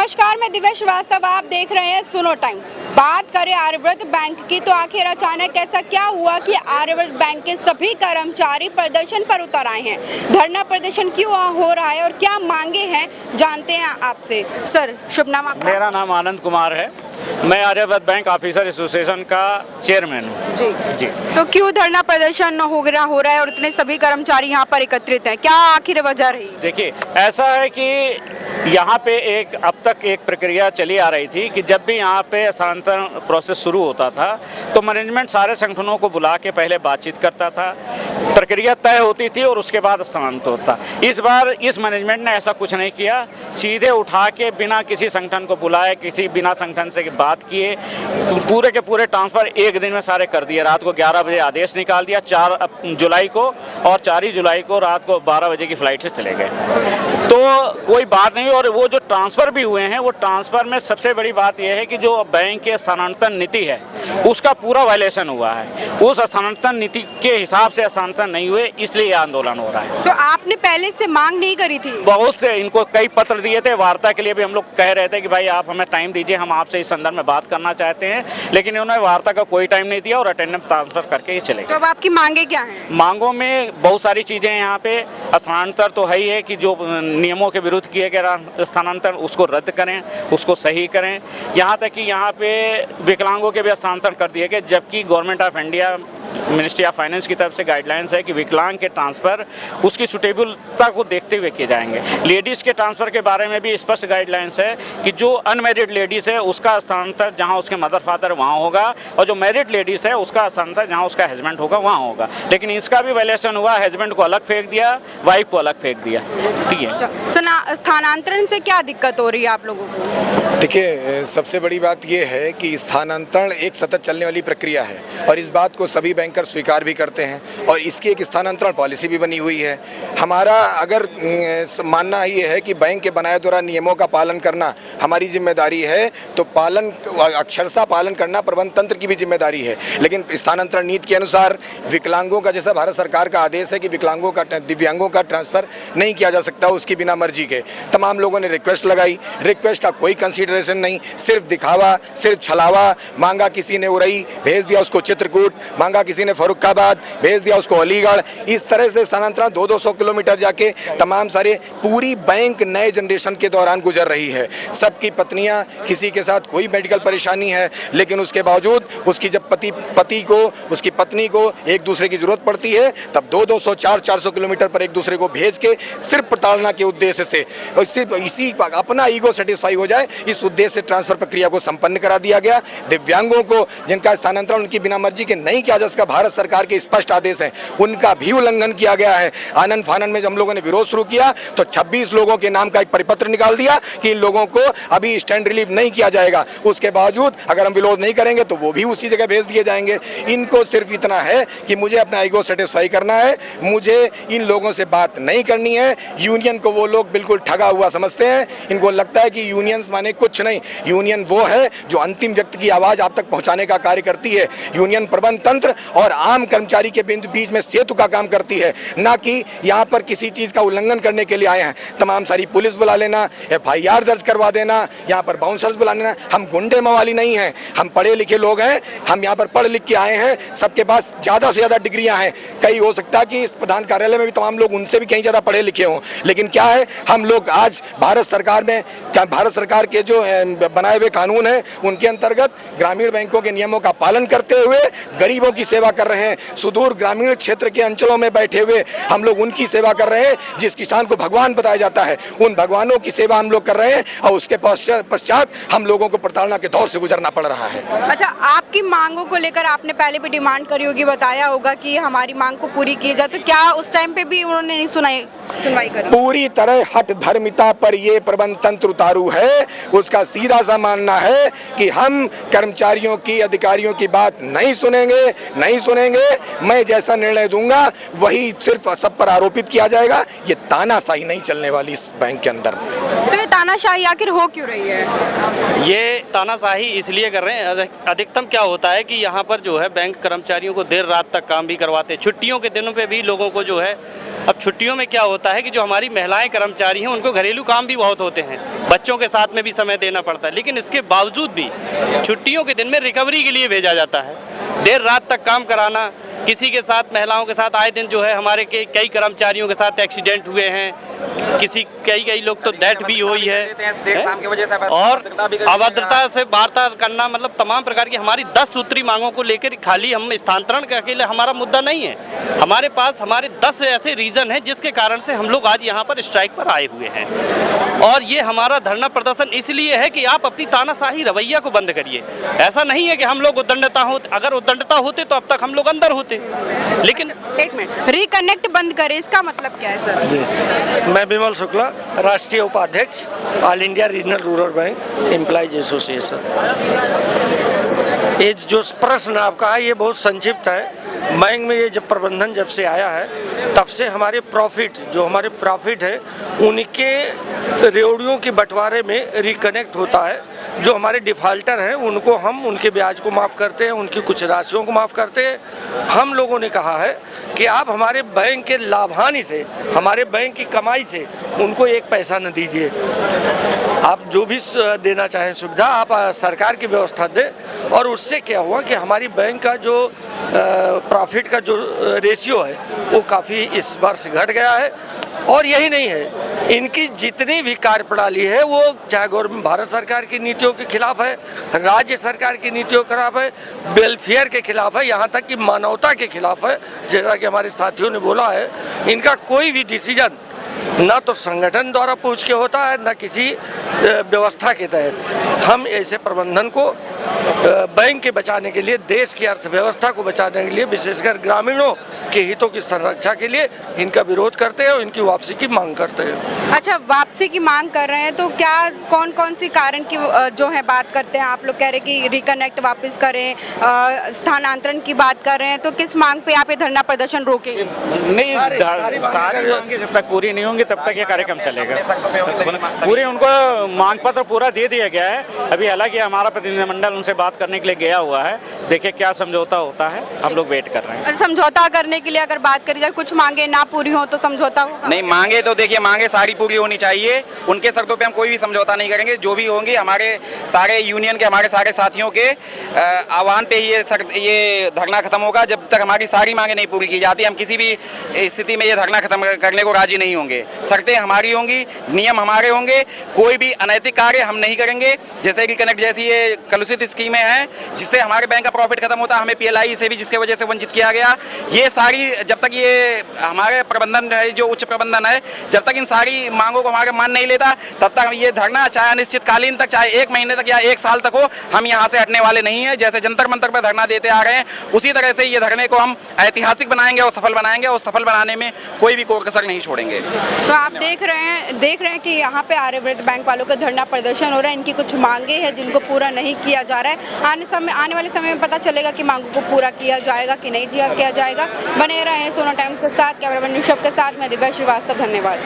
नमस्कार, मैं दिव्या श्रीवास्तव, आप देख रहे हैं सुनो टाइम्स। बात करें आर्यव्रत बैंक की तो आखिर अचानक ऐसा क्या हुआ कि आर्यव्रत बैंक के सभी कर्मचारी प्रदर्शन पर उतर आए हैं। धरना प्रदर्शन क्यों हो रहा है और क्या मांगे हैं, जानते हैं आपसे। सर, शुभ नाम आपका? मेरा नाम आनंद कुमार है। मैं आर्यव्रत बैंक ऑफिसर एसोसिएशन का चेयरमैन हूँ। जी। तो क्यों धरना प्रदर्शन हो रहा है और इतने सभी कर्मचारी यहाँ पर एकत्रित हैं, क्या आखिर वजह रही? देखिए, ऐसा है कि यहाँ पे अब तक एक प्रक्रिया चली आ रही थी कि जब भी यहाँ पे स्थानांतरण प्रोसेस शुरू होता था तो मैनेजमेंट सारे संगठनों को बुला के पहले बातचीत करता था, प्रक्रिया तय होती थी और उसके बाद स्थानांतरण होता। इस बार इस मैनेजमेंट ने ऐसा कुछ नहीं किया, सीधे उठा के बिना किसी संगठन को बुलाए, बिना संगठन से बात किए पूरे के पूरे ट्रांसफ़र एक दिन में सारे कर दिए। रात को 11 बजे आदेश निकाल दिया 4 जुलाई को, और 4 ही जुलाई को रात को 12 बजे की फ्लाइट से चले गए। तो कोई बात नहीं। और वो जो ट्रांसफ़र भी हुए हैं, वो ट्रांसफ़र में सबसे बड़ी बात यह है कि जो बैंक के स्थानांतरण नीति है उसका पूरा वायलेशन हुआ है। उस स्थानांतरण नीति के हिसाब से स्थानांतरण नहीं हुए, इसलिए आंदोलन हो रहा है। तो आपने पहले से मांग नहीं करी थी? बहुत से इनको कई पत्र दिए थे, वार्ता के लिए भी हम लोग कह रहे थे कि भाई आप हमें टाइम दीजिए, हम आपसे इस संदर्भ में बात करना चाहते हैं, लेकिन उन्होंने वार्ता का कोई टाइम नहीं दिया और अटेंडेंस ट्रांसफर करके ही चले गए। तो अब आपकी मांगे क्या हैं? मांगों में बहुत सारी चीज़ें हैं। यहाँ पे स्थानांतरण तो है ही है कि जो नियमों के विरुद्ध किए गए स्थानांतरण उसको रद्द करें, उसको सही करें। यहाँ तक कि यहाँ पे विकलांगों के भी स्थानांतरण कर दिए गए, जबकि government of India ministry of finance की तरफ से गाइडलाइंस है कि विकलांग के ट्रांसफ़र उसकी सुटेबलता को देखते हुए किए जाएंगे। लेडीज़ के ट्रांसफ़र के बारे में भी स्पष्ट गाइडलाइंस है कि जो अनमैरिड लेडीज़ है उसका स्थानांतरण जहां उसके मदर फादर वहां होगा, और जो मैरिड लेडीज़ है उसका स्थानांतरण जहां उसका हस्बैंड होगा वहां होगा। लेकिन इसका भी वायलेशन हुआ, हस्बैंड को अलग फेंक दिया, वाइफ को अलग फेंक दिया। ठीक है। स्थानांतरण से क्या दिक्कत हो रही है आप लोगों को? देखिए, सबसे बड़ी बात यह है कि स्थानांतरण एक सतत चलने वाली प्रक्रिया है और इस बात को सभी बैंकर स्वीकार भी करते हैं और इसकी एक स्थानांतरण पॉलिसी भी बनी हुई है। हमारा अगर मानना ये है कि बैंक के बनाए द्वारा नियमों का पालन करना हमारी जिम्मेदारी है, तो अक्षरशः पालन करना प्रबंध तंत्र की भी जिम्मेदारी है। लेकिन स्थानांतरण नीति के अनुसार विकलांगों का, जैसा भारत सरकार का आदेश है कि विकलांगों का, दिव्यांगों का ट्रांसफ़र नहीं किया जा सकता उसकी बिना मर्जी के। तमाम लोगों ने रिक्वेस्ट लगाई, रिक्वेस्ट का कोई कंसीडरेशन नहीं, सिर्फ दिखावा, सिर्फ छलावा। मांगा किसी ने उरई, भेज दिया उसको चित्रकूट, मांगा किसी ने फर्रुखाबाद, भेज दिया उसको अलीगढ़। इस तरह से स्थानांतरण 200-200 किलोमीटर जाके तमाम सारे पूरी बैंक नए जनरेशन के दौरान गुजर रही है। सबकी पत्नियां, किसी के साथ कोई मेडिकल परेशानी है, लेकिन उसके बावजूद उसकी जब पति को, उसकी पत्नी को एक दूसरे की जरूरत पड़ती है, तब 200-200, 400-400 किलोमीटर पर एक दूसरे को भेज के सिर्फ प्रताड़ना के उद्देश्य से, और सिर्फ इसी अपना ईगो सेटिस्फाई हो जाए, इस उद्देश्य से ट्रांसफर प्रक्रिया को संपन्न करा दिया गया। दिव्यांगों को जिनका स्थानांतरण उनकी बिना मर्जी के नहीं किया जा सका, भारत सरकार के स्पष्ट आदेश हैं, उनका भी उल्लंघन किया गया है। आनंद फानन में जब हम लोगों ने विरोध शुरू किया तो 26 लोगों के नाम का एक परिपत्र निकाल दिया कि इन लोगों को अभी स्टैंड रिलीफ नहीं किया जाएगा। उसके बावजूद अगर हम विरोध नहीं करेंगे तो वो भी उसी जगह भेज दिए जाएंगे। इनको सिर्फ इतना है कि मुझे अपना ईगो सेटिस्फाई करना है, मुझे इन लोगों से बात नहीं करनी है। यूनियन को वो लोग बिल्कुल ठगा हुआ समझते हैं। इनको लगता है कि यूनियंस माने कुछ नहीं, यूनियन वो है जो अंतिम व्यक्ति की आवाज़ आप तक पहुंचाने का कार्य करती है। यूनियन प्रबंध तंत्र और आम कर्मचारी के बीच में सेतु का काम करती है, ना कि यहाँ पर किसी चीज़ का उल्लंघन करने के लिए आए हैं। तमाम सारी पुलिस बुला लेना, FIR दर्ज करवा देना, यहाँ पर बाउंसर्स बुला लेना। हम गुंडे मवाली नहीं हैं, हम पढ़े लिखे लोग हैं, हम यहाँ पर पढ़ लिख के आए हैं। सबके पास ज़्यादा से ज़्यादा डिग्रियाँ हैं। कई हो सकता है कि इस प्रधान कार्यालय में भी तमाम लोग उनसे भी कहीं ज़्यादा पढ़े लिखे हों, लेकिन क्या है, हम लोग आज भारत सरकार के जो बनाए हुए कानून हैं उनके अंतर्गत ग्रामीण बैंकों के नियमों का पालन करते हुए गरीबों की सेवा कर रहे हैं। सुदूर ग्रामीण क्षेत्र के अंचलों में बैठे हुए हम लोग उनकी सेवा कर रहे हैं। जिस किसान को भगवान बताया जाता है, उन भगवानों की सेवा हम लोग कर रहे हैं और उसके पश्चात हम लोगों को प्रताड़ना के दौर से गुजरना पड़ रहा है। अच्छा, आपकी मांगों को लेकर आपने पहले भी डिमांड करी होगी, बताया होगा कि हमारी मांग को पूरी की जाए, तो क्या उस टाइम पे भी उन्होंने नहीं सुनवाई करी? पूरी तरह हट धर्मिता पर ये प्रबंध तंत्र उतारू है। उसका सीधा सा मानना है कि हम कर्मचारियों की, अधिकारियों की बात नहीं सुनेंगे। मैं जैसा निर्णय दूंगा वही सिर्फ सब पर आरोपित किया जाएगा। ये तानाशाही नहीं चलने वाली इस बैंक के अंदर। तो ये तानाशाही आखिर हो क्यों रही है? ये तानाशाही इसलिए कर रहे हैं, अधिकतम क्या होता है कि यहाँ पर जो है बैंक कर्मचारियों को देर रात तक काम भी करवाते हैं। छुट्टियों के दिनों पे भी लोगों को जो है, अब छुट्टियों में क्या होता होता है कि जो हमारी महिलाएं कर्मचारी हैं उनको घरेलू काम भी बहुत होते हैं, बच्चों के साथ में भी समय देना पड़ता है, लेकिन इसके बावजूद भी छुट्टियों के दिन में रिकवरी के लिए भेजा जाता है। देर रात तक काम कराना, किसी के साथ, महिलाओं के साथ आए दिन जो है हमारे के कई कर्मचारियों के साथ एक्सीडेंट हुए हैं, कई लोग तो डेथ भी हुई है, और अभद्रता से वार्ता करना, मतलब तमाम प्रकार की हमारी 10 सूत्री मांगों को लेकर खाली हम स्थानांतरण के अकेले हमारा मुद्दा नहीं है। हमारे पास हमारे 10 ऐसे रीज़न हैं जिसके कारण से हम लोग आज यहाँ पर स्ट्राइक पर आए हुए हैं, और ये हमारा धरना प्रदर्शन इसलिए है कि आप अपनी तानाशाही रवैया को बंद करिए। ऐसा नहीं है कि हम लोग उद्दंडता होते, अगर उद्दंडता होते तो अब तक हम लोग अंदर होते, लेकिन एक मिनट, रिकनेक्ट बंद करें, इसका मतलब क्या है सर? जी, मैं विमल शुक्ला, राष्ट्रीय उपाध्यक्ष, all India regional rural bank employees association. ये जो प्रश्न आपका है ये बहुत संक्षिप्त है। बैंक में ये जब प्रबंधन जब से आया है तब से हमारे प्रॉफिट है उनके रेवड़ियों के बंटवारे में रिकनेक्ट होता है। जो हमारे डिफ़ाल्टर हैं उनको हम उनके ब्याज को माफ़ करते हैं, उनकी कुछ राशियों को माफ़ करते हैं। हम लोगों ने कहा है कि आप हमारे बैंक के लाभानी से, हमारे बैंक की कमाई से उनको एक पैसा न दीजिए। आप जो भी देना चाहें सुविधा आप सरकार की व्यवस्था दें। और उससे क्या हुआ कि हमारी बैंक का जो प्रॉफिट का जो रेशियो है वो काफ़ी इस वर्ष घट गया है। और यही नहीं है, इनकी जितनी भी कार्यप्रणाली है वो चाहे गवर्नमेंट भारत सरकार की नीतियों के खिलाफ है, राज्य सरकार की नीतियों के खिलाफ है, वेलफेयर के खिलाफ है, यहाँ तक कि मानवता के खिलाफ है। जैसा कि हमारे साथियों ने बोला है, इनका कोई भी डिसीजन ना तो संगठन द्वारा पूछ के होता है, ना किसी व्यवस्था के तहत। हम ऐसे प्रबंधन को बैंक के बचाने के लिए, देश की अर्थव्यवस्था को बचाने के लिए, विशेषकर ग्रामीणों के हितों की संरक्षा के लिए इनका विरोध करते हैं और इनकी वापसी की मांग करते हैं। अच्छा, वापसी की मांग कर रहे हैं तो क्या कौन सी कारण की जो है बात करते हैं? आप लोग कह रहे हैं कि रिकनेक्ट वापस करें, स्थानांतरण की बात कर रहे हैं, तो किस मांग पे आप ये धरना प्रदर्शन रोकेंगे? नहीं, सारी मांगे जब तक पूरी नहीं होंगी तब तक ये कार्यक्रम चलेगा। पूरे उनको मांग पत्र पूरा दे दिया गया है। अभी हालांकि हमारा प्रतिनिधिमंडल उनसे बात करने के लिए गया हुआ है, देखिए क्या समझौता होता है, हम लोग वेट कर रहे हैं। समझौता करने के लिए अगर बात करी जाए, कुछ मांगे ना पूरी हो तो समझौता होगा? नहीं, मांगे तो देखिए, मांगे सारी पूरी होनी चाहिए। उनके शर्तों पे हम कोई भी समझौता नहीं करेंगे। जो भी होंगे हमारे सारे यूनियन के, हमारे सारे साथियों के आह्वान पे ये धरना खत्म होगा। जब तक हमारी सारी मांगे नहीं पूरी की जाती, हम किसी भी स्थिति में ये धरना खत्म करने को राजी नहीं होंगे। शर्तें हमारी होंगी, नियम हमारे होंगे, कोई भी अनैतिक कार्य हम नहीं करेंगे। जैसे रिकनेक्ट जैसी ये कलुषित स्कीमें हैं जिससे हमारे बैंक का प्रॉफिट खत्म होता है, हमें PLI से भी जिसके वजह से वंचित किया गया, ये सारी जब तक ये हमारे प्रबंधन है, जो उच्च प्रबंधन है, जब तक इन सारी मांगों को हमारे मान नहीं लेता तब तक ये धरना चाहे अनिश्चितकालीन तक, चाहे 1 महीने तक या 1 साल तक हो, हम यहाँ से हटने वाले नहीं हैं। जैसे जंतर मंतर पर धरना देते आ रहे हैं उसी तरह से ये धरने को हम ऐतिहासिक बनाएंगे और सफल बनाएंगे, और सफल बनाने में कोई भी कोई कसर नहीं छोड़ेंगे। तो आप देख रहे हैं कि यहाँ पे आर्यव्रत बैंक वालों का धरना प्रदर्शन हो रहा है। इनकी कुछ मांगे हैं जिनको पूरा नहीं किया जा रहा है। आने वाले समय में पता चलेगा कि मांगों को पूरा किया जाएगा कि नहीं किया जाएगा। बने रहे सोनो टाइम्स के साथ, कैमरामैन ऋषभ के साथ मैं दिव्या श्रीवास्तव, धन्यवाद।